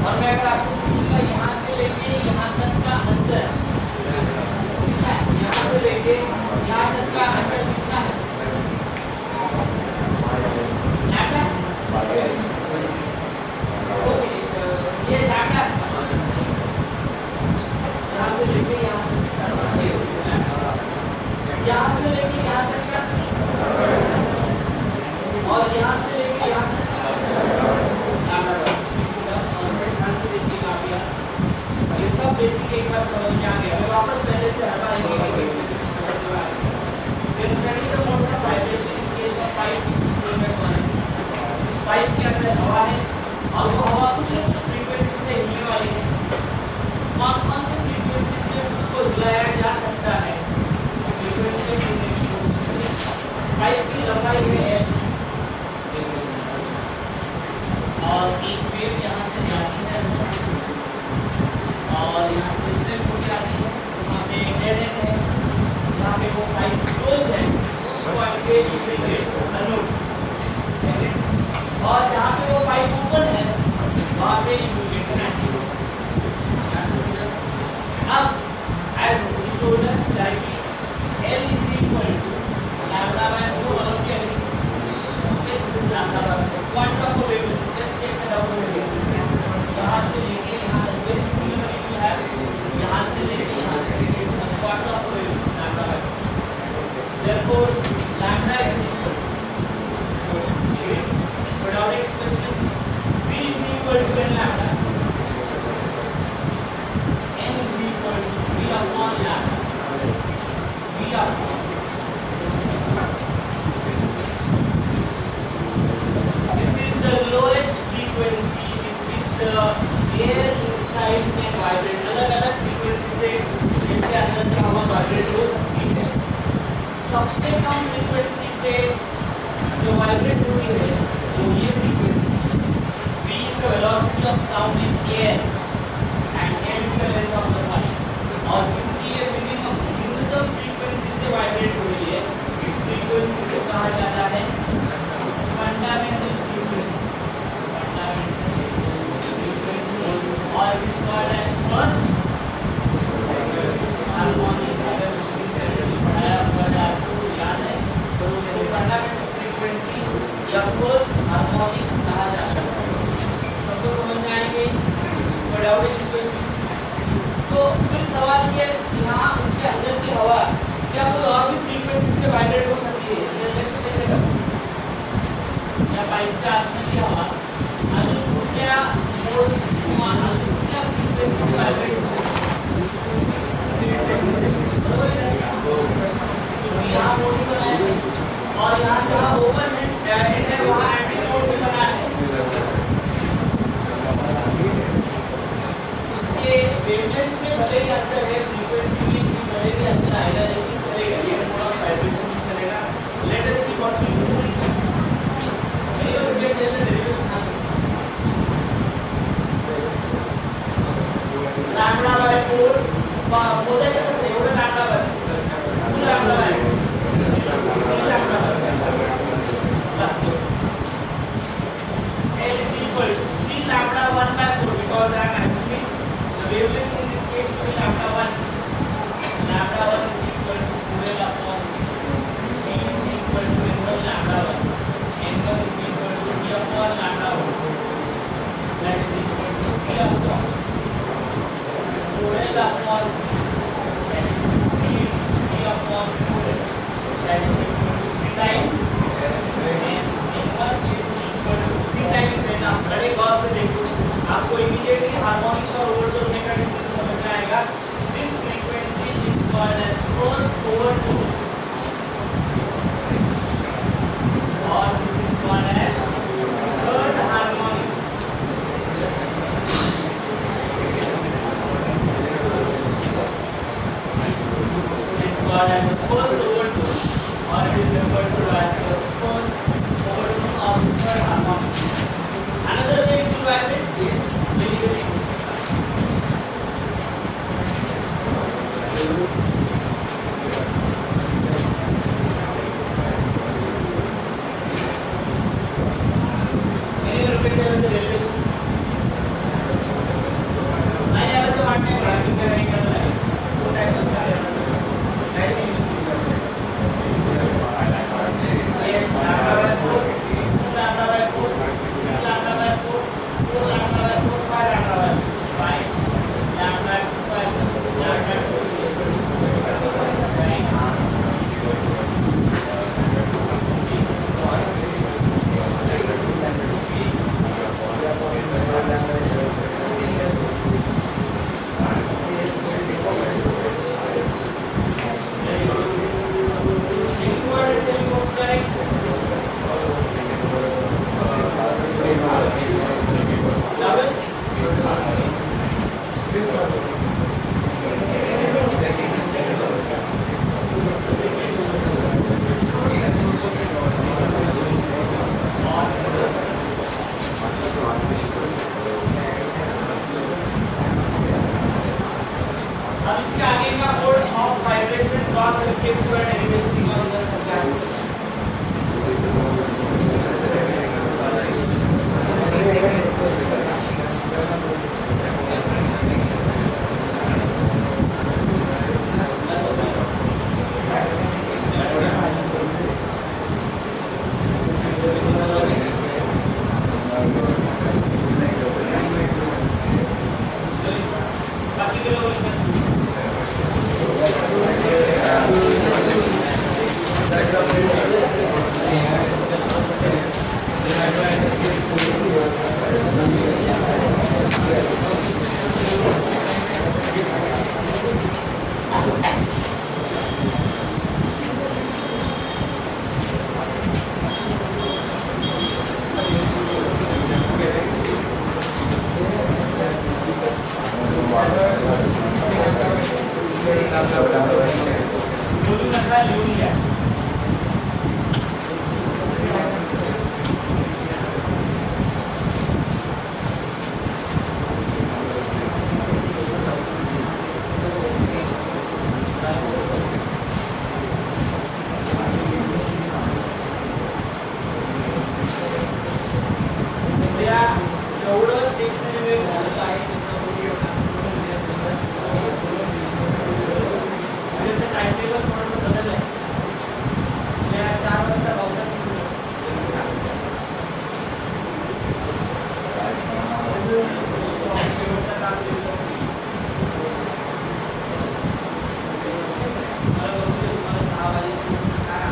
और मैं अगर आपको पूछूंगा यहाँ से लेके यहाँ तक का अंतर, यहाँ से लेके यहाँ तक का अंतर कितना है? ओके, ये लैम्डा यहाँ से लेके यहाँ से लेके यहाँ तक का, और यहाँ से लेके यहाँ तक का ये सब बेसिक एक बार समझ में आ गया। मैं वापस पहले से हटा देंगे फिर study the modes of vibration in case of pipe experiment one. इस पाइप के अंदर हवा है और वो हवा कुछ न कुछ फ्रीक्वेंसी से हिलने वाली है। कौन कौन से फ्रीक्वेंसी से उसको हिलाया जा सकता है? फ्रीक्वेंसी हिलने की कोशिश। पाइप की लंबाई है और एक वेव यहाँ से जाती है और यहाँ से रिफ्लेक्ट हो जाती है। वहाँ पे डेड एंड है, यहाँ पे वो पाइप क्लोज है, उस पॉइंट पे एनोड, और जहाँ पे वो पाइप ओपन है वहाँ पे इंडिकेटर एक्टिव होता है। अब as we told us that L is equal to lambda by 4 all of the okay, this is lambda by 4 quantum of a wavelength. Just check it out over here. यहाँ से लेके यहाँ तक this similar you have, यहाँ से लेके यहाँ तक quantum of a wavelength lambda by 4. Therefore lambda is equal to without expression V is equal to n lambda, n is equal to V upon lambda, V upon. This is the lowest frequency with which the air inside can vibrate. अलग-अलग frequency से जैसे अंदर की हवा vibrate हो सकती है। सबसे कम frequency से जो vibrate होती है वो ये frequency है। V is the velocity of sound in air and L is the length of the pipe. और क्योंकि ये न्यूनतम frequency से vibrate हो रही है, इस frequency को कहा जाता है fundamental frequency. Or it is called as first harmonic. आपको याद है तो उसको fundamental frequency या first harmonic कहा जाता है। सबको समझ में आएंगे? without expression। तो फिर सवाल ये यहाँ इसके अंदर की हवा क्या कोई और भी फ्रीक्वेंसी से वाइब्रेट हो सकती है? या पाइप के अंदर की हवा अजून क्या मोड क्या फ्रीक्वेंसी से वाइब्रेट हो सकती है? यहाँ मोड भी बनाया है और यहाँ जहाँ ओपन है डायरेक्ट है वहाँ एंटी मोड भी बना है। उसके वेवलेंथ में भले ही अंतर है, फ्रीक्वेंसी में भले ही अंतर आएगा, लेकिन चलेगा, ये मोड ऑफ वाइब्रेशन भी चलेगा। Let us see what we do frequency. चलिए और गेट जैसे डेरिवेशन लैम्डा बाय 4 बोले कैसे एवढं लैम्डा बाय 2 लैम्डा बाय बाकी के लोग बोलून नका, लिहून घ्या. एवढं स्टेशनरी वेळ झालेलं आहे त्याचं टाइम टेबल थोडंसं बदललं आहे. 4 वाजता पावसात शेवटचा तास दिलेला मला बघू तुम्हाला 6 वाजेची काय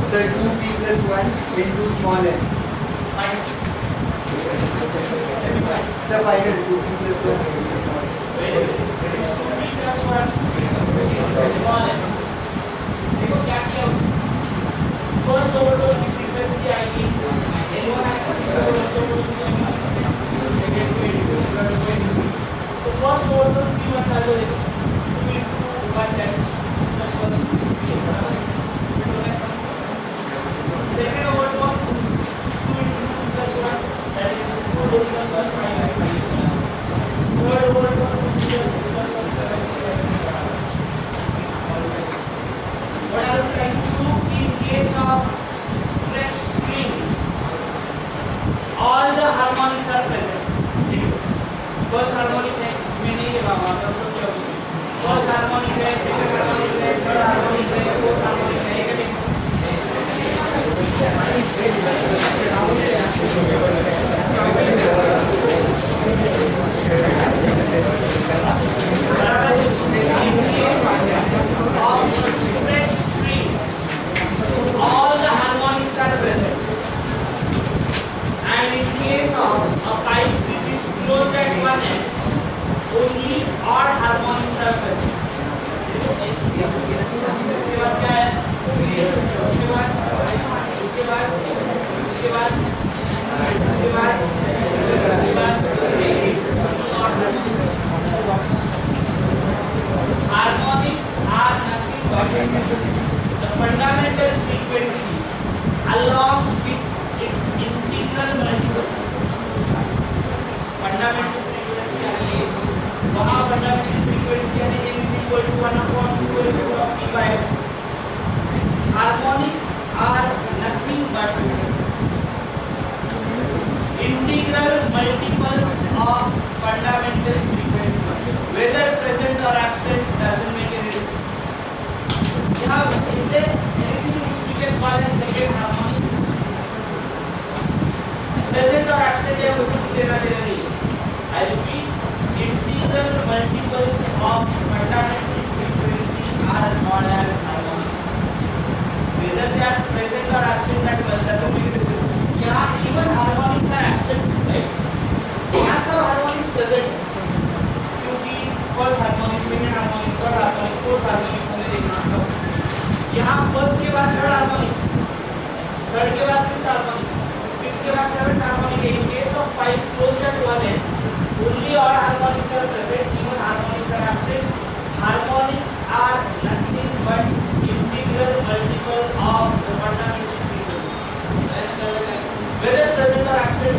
Sir, 2p plus 1 into small n. Sir, final 2p plus 1 into small n. 2p plus 1 small n. देखो क्या किया फर्स्ट ओवरलोड की फ्रीक्वेंसी आएगी n1 आएगा तो फर्स्ट ओवरलोड की मतलब है 2 into 1 times plus 1 is 3 second overload 2 into 2 plus 1 that is 4 plus 1 5 third overload 2 plus 6 plus 1 7 what are we trying to do in case of stretched string all the harmonics are present first harmonic है इसमें नहीं है बाबा तब सब क्या होगा first harmonic है second harmonic है थर्ड हार्मोनिक है फोर्थ हार्मोनिक है एक all the harmonics are present and in case of a pipe which is closed at one end only odd harmonics are present उसके बाद क्या है उसके बाद harmonics are nothing but the fundamental frequency along with its integral multiples fundamental frequency यानी वहाँ fundamental frequency यानी n is equal to 1/2 of p by harmonics are nothing but integral multiples of fundamental frequency whether present or absent doesn't make any difference now is there anything which we can call as second harmonic present or absent है उसे लेना देना नहीं I repeat integral multiples of fundamental frequency are called as harmonics whether they are present or absent that doesn't make a difference यहाँ even harmonics are absent right यहाँ सब harmonics present क्योंकि first harmonic second harmonic third harmonic fourth harmonic हमें देखना सब यहाँ first के बाद third harmonic third के बाद fifth harmonic fifth के बाद seventh harmonic in case of pipe closed at one end only odd harmonics are present even harmonics are absent harmonics are nothing but integral multiple of the fundamental frequency whether present or absent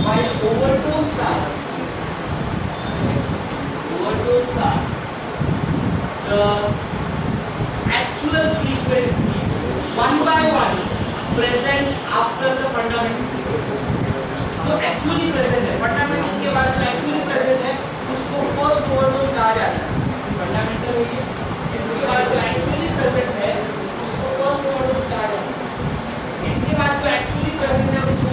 while overtones are the actual frequency one by one present after the fundamental frequency जो actually present है fundamental के बाद जो actually present है उसको first overload कहा जाता है फंडामेंटल हो गया इसके बाद जो एक्चुअली प्रेजेंट है उसको फर्स्ट ओवरलोड कहा जाता है इसके बाद जो एक्चुअली प्रेजेंट है उसको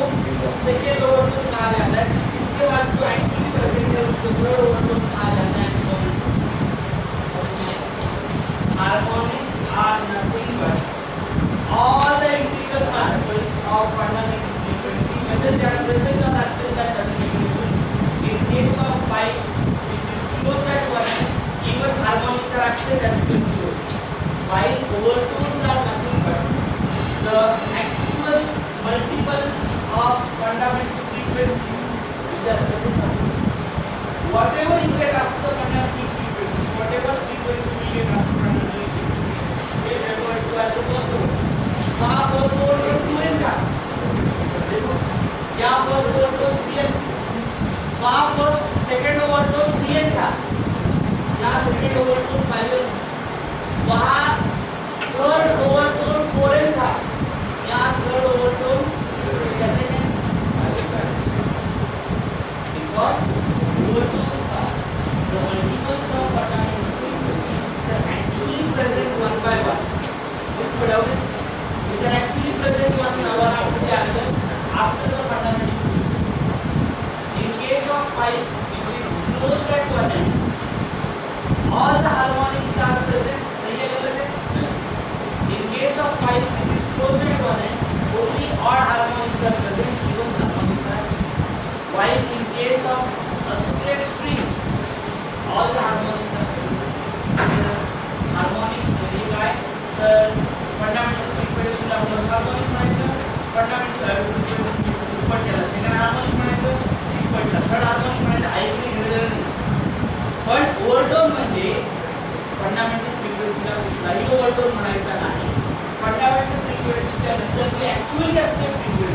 सेकंड ओवरलोड कहा जाता है इसके बाद जो एक्चुअली प्रेजेंट है उसको थर्ड ओवरलोड कहा जाता है harmonics are nothing but all the integral multiples of fundamental frequency whether they are present or absent that doesn't make a difference in case of pipe which is closed at one end even harmonics are absent as you can see while overtones are nothing but the actual multiples of fundamental frequencies which are present whatever you get after the fundamental frequency whatever frequency you get after fundamental frequency is referred to as the first order वहाँ first overload 2n था देखो यहाँ first overload 3n वहाँ first second overload 3n था यहाँ second overload 5n वहाँ third overload 4n था but which are actually present one after the other after the fundamental frequency. In case of pipe which is closed at one end, all the harmonics are present. सही है गलत है? In case of pipe which is closed at one end, only odd harmonics are present, even harmonics are absent. While in case of a straight string, all the harmonics are present. Harmonics म्हणजे काय? तर fundamental frequency ला first harmonic म्हणायचं, fundamental frequency दुप्पट त्याला second harmonic म्हणायचं, दुप्पट त्याला third harmonic म्हणायचं. ऐकणे गरजेचं नाही. पण ओव्हरटोन म्हणजे फंडामेंटल फ्रिक्वेन्सीला कुठलाही ओव्हरटोन म्हणायचा नाही. फंडामेंटल फ्रिक्वेन्सीच्या नंतर जी ऍक्च्युअली असते फ्रिक्वेन्सी